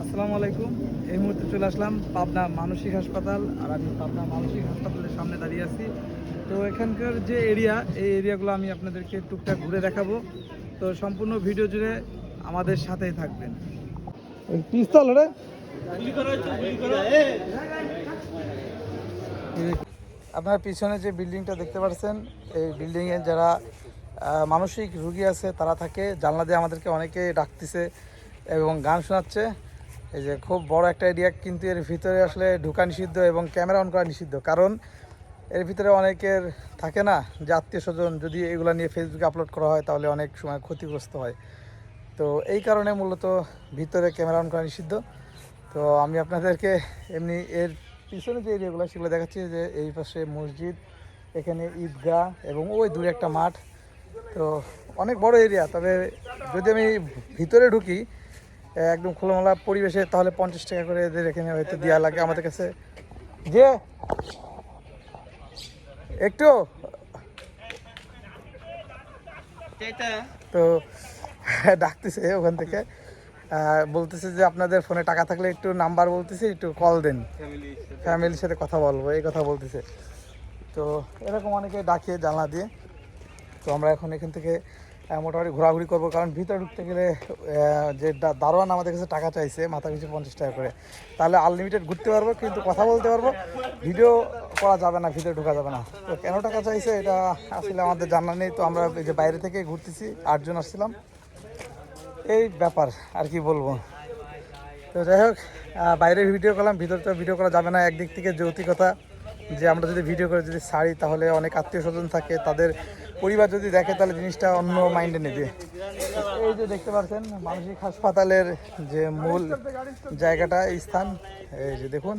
আসসালামু আলাইকুম। এই মুহূর্তে চলে আসলাম পাবনা মানসিক হাসপাতাল, আর আমি পাবনা মানসিক হাসপাতালের সামনে দাঁড়িয়ে আছি। তো এখানকার যে এরিয়া, এই এরিয়াগুলো আমি আপনাদেরকে টুকটাক ঘুরে দেখাবো। তো সম্পূর্ণ ভিডিও জুড়ে আমাদের সাথেই থাকবেন। পিস্তল রে আপনার পিছনে যে বিল্ডিংটা দেখতে পাচ্ছেন, এই বিল্ডিংয়ে যারা মানসিক রুগী আছে তারা থাকে। জানলা দিয়ে আমাদেরকে অনেকে ডাকতেছে এবং গান শোনাচ্ছে। এই যে খুব বড় একটা এরিয়া, কিন্তু এর ভিতরে আসলে ঢোকা নিষিদ্ধ এবং ক্যামেরা অন করা নিষিদ্ধ। কারণ এর ভিতরে অনেকের থাকে না যে আত্মীয় স্বজন, যদি এগুলো নিয়ে ফেসবুকে আপলোড করা হয় তাহলে অনেক সময় ক্ষতিগ্রস্ত হয়। তো এই কারণে মূলত ভিতরে ক্যামেরা অন করা নিষিদ্ধ। তো আমি আপনাদেরকে এমনি এর পিছনে যে এরিয়াগুলো সেগুলো দেখাচ্ছি। যে এই পাশে মসজিদ, এখানে ঈদগাহ এবং ওই দূরে একটা মাঠ। তো অনেক বড় এরিয়া। তবে যদি আমি ভিতরে ঢুকি একদম খোলামেলা পরিবেশে, তাহলে 50 টাকা করে এদের এখানে হয়তো দেওয়া লাগে আমাদের কাছে। যে একটু তো ডাকতেছে ওখান থেকে, বলতেছে যে আপনাদের ফোনে টাকা থাকলে একটু নাম্বার বলতেছে, একটু কল দেন, ফ্যামিলির সাথে কথা বলবো, এই কথা বলতেছে। তো এরকম অনেকে ডাকে জানলা দিয়ে। তো আমরা এখন এখান থেকে মোটামুটি ঘোরাঘুরি করবো, কারণ ভিতরে ঢুকতে গেলে যে দারোয়ান আমাদের কাছে টাকা চাইছে মাথা পিছু 50 টাকা করে। তাহলে আনলিমিটেড ঘুরতে পারবো, কিন্তু কথা বলতে পারবো, ভিডিও করা যাবে না, ভিতরে ঢোকা যাবে না। তো কেন টাকা চাইছে এটা আসলে আমাদের জানা নেই। তো আমরা এই যে বাইরে থেকে ঘুরতেছি, 8 জন আসছিলাম, এই ব্যাপার আর কি বলবো। তো যাই হোক, বাইরে ভিডিও করলাম, ভিতরে তো ভিডিও করা যাবে না। একদিক থেকে যৌক্তিকতা, যে আমরা যদি ভিডিও করে যদি ছাড়ি তাহলে অনেক আত্মীয় স্বজন থাকে, তাদের পরিবার যদি দেখে তাহলে জিনিসটা অন্য মাইন্ডে নেবে। এই যে দেখতে পাচ্ছেন মানসিক হাসপাতালের যে মূল জায়গাটা, এই স্থান, এই যে দেখুন